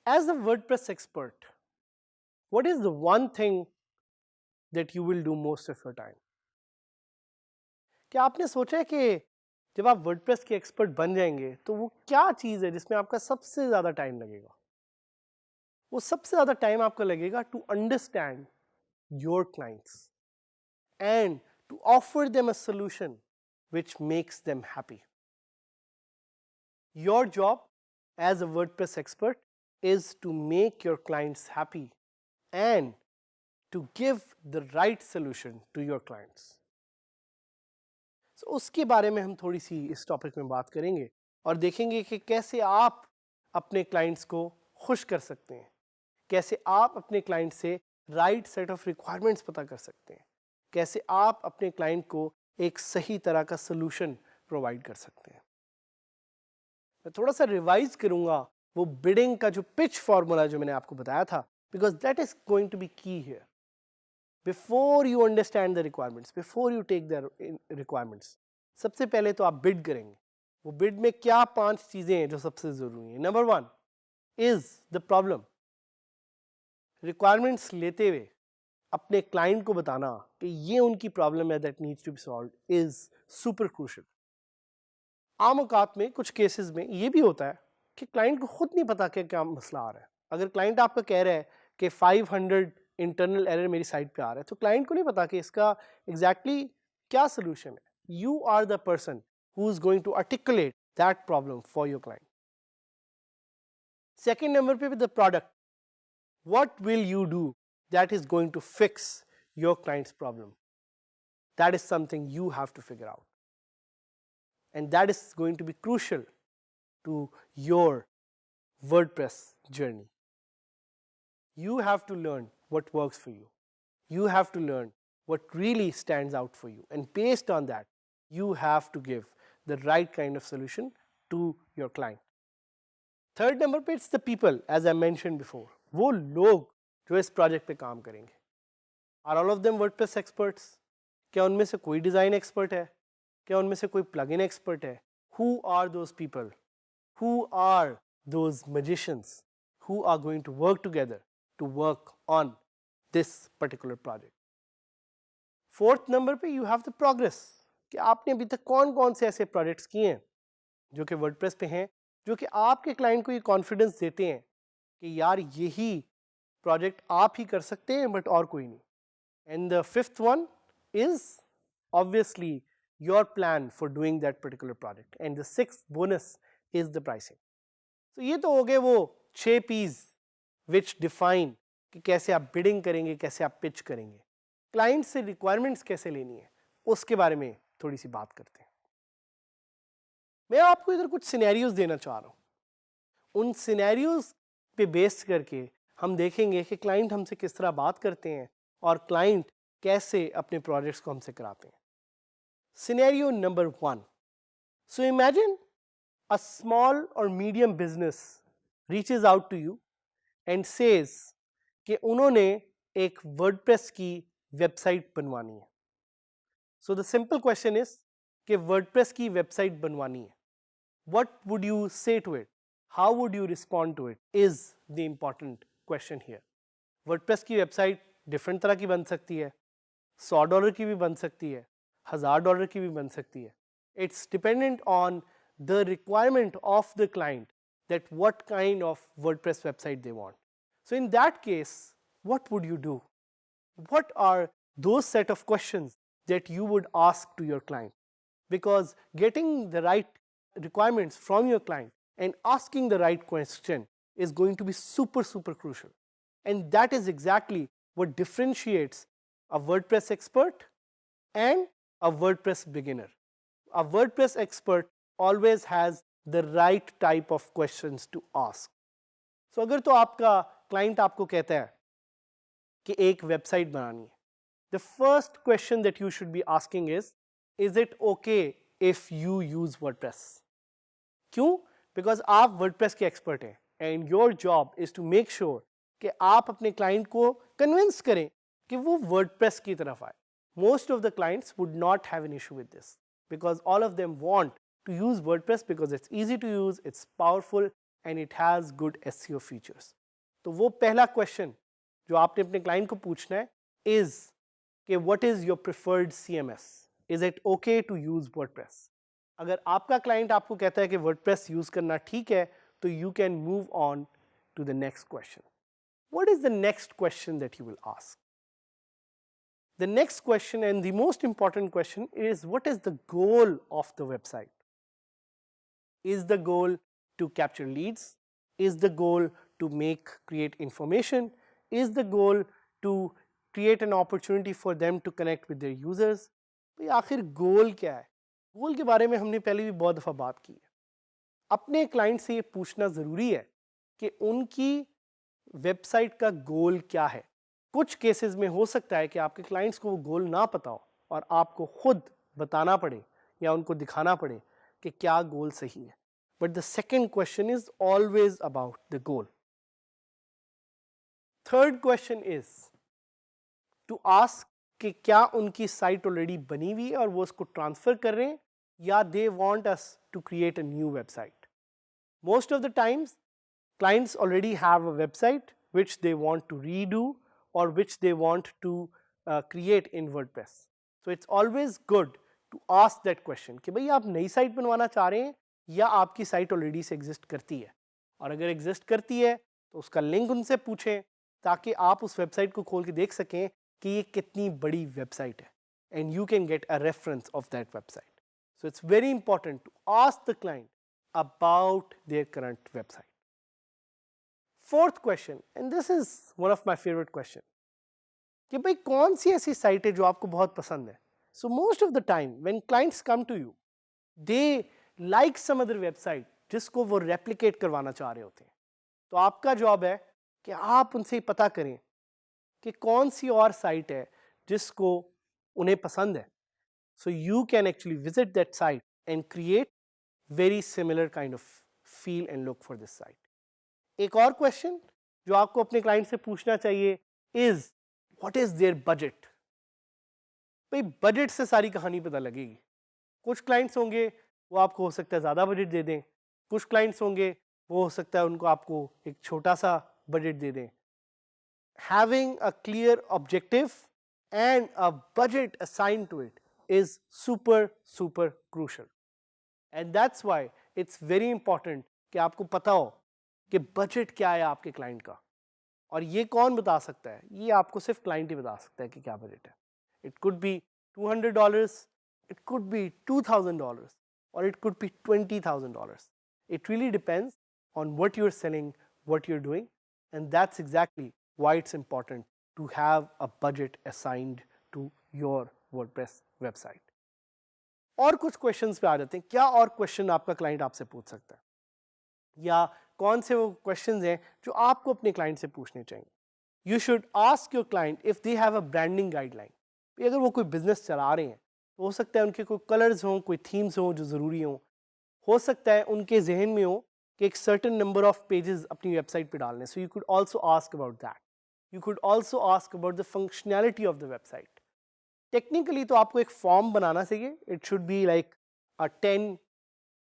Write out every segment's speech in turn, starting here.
As a WordPress expert, what is the one thing that you will do most of your time? क्या आपने सोचा है कि जब आप वर्डप्रेस के एक्सपर्ट बन जाएंगे तो वो क्या चीज़ है जिसमें आपका सबसे ज़्यादा टाइम लगेगा? वो सबसे ज़्यादा टाइम आपका लगेगा to understand your clients and to offer them a solution which makes them happy. Your job as a WordPress expert is to make your clients happy and to give the right solution to your clients. So उसके बारे में हम थोड़ी सी इस topic में बात करेंगे और देखेंगे कि कैसे आप अपने क्लाइंट्स को खुश कर सकते हैं, कैसे आप अपने क्लाइंट से राइट सेट ऑफ रिक्वायरमेंट्स पता कर सकते हैं, कैसे आप अपने क्लाइंट को एक सही तरह का सोल्यूशन प्रोवाइड कर सकते हैं. मैं थोड़ा सा रिवाइज करूंगा वो बिडिंग का जो पिच फॉर्मूला जो मैंने आपको बताया था, because that is going to be key here. Before you understand the requirements, before you take the requirements, सबसे पहले तो आप बिड करेंगे. वो बिड में क्या 5 चीजें हैं जो सबसे जरूरी है. Number 1 is the problem. Requirements लेते हुए अपने क्लाइंट को बताना कि ये उनकी प्रॉब्लम है that needs to be solved is super crucial. आम औकात में कुछ केसेस में ये भी होता है कि क्लाइंट को खुद नहीं पता कि क्या मसला आ रहा है. अगर क्लाइंट आपका कह रहा है कि 500 इंटरनल एरर मेरी साइट पे आ रहा है, तो क्लाइंट को नहीं पता कि इसका एग्जैक्टली क्या सोल्यूशन है. You are the person who is going to articulate that problem for your client. Second number पे the product. What will you do that is going to fix your client's problem? That is something you have to figure out, and that is going to be crucial to your WordPress journey. You have to learn what works for you. You have to learn what really stands out for you, and based on that you have to give the right kind of solution to your client. Third number पे it's the people, as I mentioned before. वो लोग जो इस project पे काम करेंगे. Are all of them WordPress experts? क्या उनमें से कोई डिज़ाइन एक्सपर्ट है? क्या उनमें से कोई प्लगइन एक्सपर्ट है? Who are those people? Who are those magicians who are going to work together to work on this particular project? Fourth number पे यू हैव द प्रोग्रेस. कि आपने अभी तक कौन कौन से ऐसे प्रोजेक्ट्स किए हैं जो कि वर्डप्रेस पे हैं, जो कि आपके क्लाइंट को ये कॉन्फिडेंस देते हैं कि यार यही प्रोजेक्ट आप ही कर सकते हैं बट और कोई नहीं. And the fifth one is obviously your plan for doing that particular project. And the sixth bonus is the pricing. तो ये तो हो गए वो 6 P's विच डिफाइन कि कैसे आप बिडिंग करेंगे, कैसे आप पिच करेंगे, क्लाइंट से रिक्वायरमेंट्स कैसे लेनी है, उसके बारे में थोड़ी सी बात करते हैं. मैं आपको इधर कुछ सिनेरियोज देना चाह रहा हूँ. उन सिनेरियोज पे बेस करके हम देखेंगे कि क्लाइंट हमसे किस तरह बात करते हैं और क्लाइंट कैसे अपने प्रोजेक्ट्स को हमसे कराते हैं. Scenario number 1. So imagine a small or medium business reaches out to you and says कि उन्होंने एक वर्डप्रेस की वेबसाइट बनवानी है. So the simple question is कि वर्डप्रेस की वेबसाइट बनवानी है. What would you say to it? How would you respond to it is the important question here. WordPress की वेबसाइट डिफरेंट तरह की बन सकती है. $100 की भी बन सकती है, $1000 की भी बन सकती है. It's dependent on the requirement of the client that what kind of WordPress website they want. So in that case what would you do? What are those set of questions that you would ask to your client? Because getting the right requirements from your client and asking the right question is going to be super crucial. And that is exactly what differentiates a WordPress expert and a WordPress beginner. A WordPress expert always has the right type of questions to ask. So अगर तो आपका client आपको कहता है कि एक website बनानी है, the first question that you should be asking is is it okay if you use WordPress? क्यों? Because आप WordPress के expert हैं and your job is to make sure कि आप अपने client को convince करें कि वो WordPress की तरफ आए. Most of the clients would not have an issue with this because all of them want to use WordPress because it's easy to use, it's powerful and it has good SEO features. तो वो पहला question जो आपने अपने client को पूछना है is कि what is your preferred CMS? Is it okay to use WordPress? अगर आपका client आपको कहता है कि WordPress use करना ठीक है तो you can move on to the next question. What is the next question that you will ask? The next question and the most important question is what is the goal of the website? Is the goal to capture leads? Is the goal to create information? Is the goal to create an opportunity for them to connect with their users? भाई आखिर गोल क्या है? गोल के बारे में हमने पहले भी बहुत दफ़ा बात की है. अपने क्लाइंट से ये पूछना ज़रूरी है कि उनकी वेबसाइट का गोल क्या है. कुछ केसेस में हो सकता है कि आपके क्लाइंट्स को वो गोल ना पता हो और आपको खुद बताना पड़े या उनको दिखाना पड़े कि क्या गोल सही है. But the second question is always about the goal. Third question is to ask कि क्या उनकी साइट ऑलरेडी बनी हुई है और वो उसको ट्रांसफर कर रहे हैं या they want us to create a new website. Most of the times clients already have a website which they want to redo or which they want to create in WordPress. So it's always good to ask that question कि भाई आप नई site बनवाना चाह रहे हैं या आपकी साइट ऑलरेडी से एग्जिस्ट करती है, और अगर एग्जिस्ट करती है तो उसका लिंक उनसे पूछें ताकि आप उस वेबसाइट को खोल के देख सकें कि ये कितनी बड़ी वेबसाइट है and you can get a reference of that website. So it's very important to ask the client about their current website. Fourth question, and this is one of my favorite question, कि भाई कौन सी ऐसी site है जो आपको बहुत पसंद है. So most of the time when clients come to you, they like some other website जिसको वो replicate करवाना चाह रहे होते हैं. तो आपका जॉब है कि आप उनसे पता करें कि कौन सी और साइट है जिसको उन्हें पसंद है. So you can actually visit that site and create very similar kind of feel and look for this site. एक और क्वेश्चन जो आपको अपने क्लाइंट से पूछना चाहिए is what is their budget. भाई बजट से सारी कहानी पता लगेगी. कुछ क्लाइंट्स होंगे वो आपको हो सकता है ज़्यादा बजट दे दें, कुछ क्लाइंट्स होंगे वो हो सकता है उनको आपको एक छोटा सा बजट दे दें. Having a clear objective and a budget assign to it is super super crucial, and that's why it's very important कि आपको पता हो कि बजट क्या है आपके क्लाइंट का. और ये कौन बता सकता है? ये आपको सिर्फ क्लाइंट ही बता सकता है कि क्या बजट है. It could be $200, it could be $2,000 और it could be $20,000. It really depends on what you are selling, what you are doing, and that's exactly why it's important to have a budget assigned to your WordPress website. और कुछ questions पे आ जाते हैं. क्या और question आपका client आपसे पूछ सकता है, या कौन से वो क्वेश्चंस हैं जो आपको अपने क्लाइंट से पूछने चाहिए. You should ask your client if they have a branding guideline. अगर वो कोई बिजनेस चला रहे हैं तो हो सकता है उनके कोई कलर्स हों, कोई थीम्स हों जो ज़रूरी हों. हो सकता है उनके जहन में हो कि एक सर्टेन नंबर ऑफ पेजेस अपनी वेबसाइट पे डालने. So you could also ask about that. You could also ask about the functionality of the website. Technically तो आपको एक फॉर्म बनाना चाहिए. It should be like a 10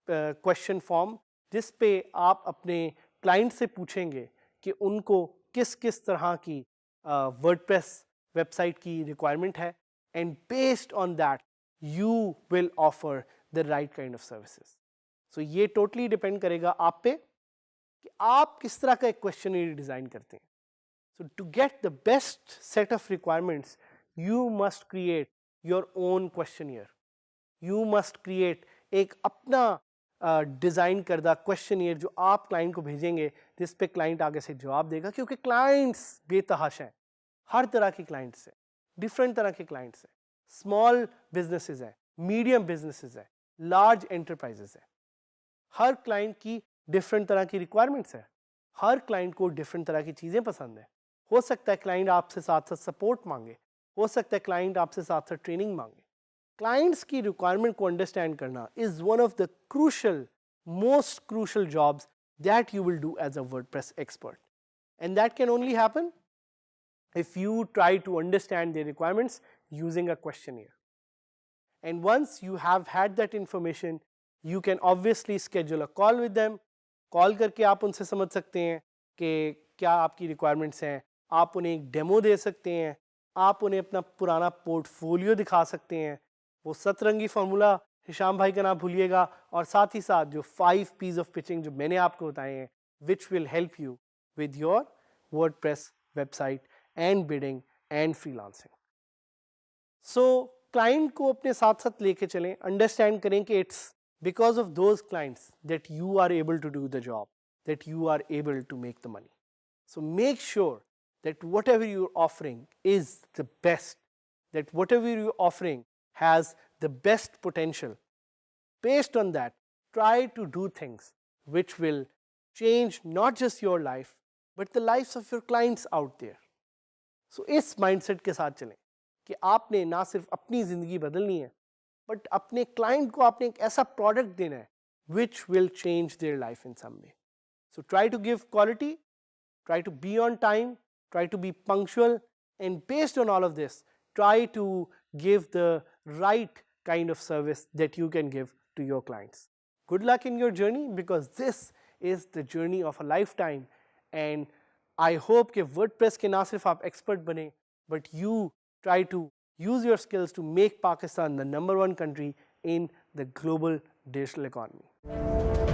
question form जिस पे आप अपने क्लाइंट से पूछेंगे कि उनको किस किस तरह की वर्डप्रेस वेबसाइट की रिक्वायरमेंट है, and based on that you will offer the right kind of services. So ये टोटली डिपेंड करेगा आप पे कि आप किस तरह का एक क्वेश्चनरी डिज़ाइन करते हैं. So to get the best set of requirements you must create your own questionnaire. You must create एक अपना डिज़ाइन करदा क्वेश्चनियर जो आप क्लाइंट को भेजेंगे जिस पे क्लाइंट आगे से जवाब देगा, क्योंकि क्लाइंट्स बेतहाशा हैं. हर तरह के क्लाइंट्स हैं, डिफरेंट तरह के क्लाइंट्स हैं. स्मॉल बिजनेसेस हैं, मीडियम बिजनेसेस हैं, लार्ज एंटरप्राइजेस हैं. हर क्लाइंट की डिफरेंट तरह की रिक्वायरमेंट्स है. हर क्लाइंट को डिफरेंट तरह की चीज़ें पसंद है. हो सकता है क्लाइंट आपसे साथ साथ सपोर्ट मांगे, हो सकता है क्लाइंट आपसे साथ साथ ट्रेनिंग मांगे. क्लाइंट्स की रिक्वायरमेंट को अंडरस्टैंड करना is one of the crucial, most crucial jobs that you will do as a WordPress expert, and that can only happen if you try to understand their requirements using a questionnaire. And once you have had that information, you can obviously schedule a call with them. Call करके आप उनसे समझ सकते हैं कि क्या आपकी requirements हैं, आप उन्हें एक डेमो दे सकते हैं, आप उन्हें अपना पुराना पोर्टफोलियो दिखा सकते हैं, वो सतरंगी फार्मूला हिशाम भाई का ना भूलिएगा, और साथ ही साथ जो 5 P's ऑफ पिचिंग जो मैंने आपको बताए हैं, which will help you with your WordPress website and bidding and freelancing. So client को अपने साथ साथ लेके चलें, अंडरस्टैंड करें कि it's because of those clients that you are able to do the job, that you are able to make the money. So make sure that whatever you're offering is the best, that whatever you're offering has the best potential. Based on that, try to do things which will change not just your life, but the lives of your clients out there. So इस mindset के साथ चलें कि आपने ना सिर्फ अपनी ज़िंदगी बदलनी है, बट अपने क्लाइंट को आपने एक ऐसा प्रोडक्ट देना है which will change their life in some way. So try to give quality, try to be on time, try to be punctual, and based on all of this try to give the right kind of service that you can give to your clients. Good luck in your journey, because this is the journey of a lifetime, and I hope कि WordPress के ना सिर्फ आप expert बने, but you try to use your skills to make Pakistan the #1 country in the global digital economy.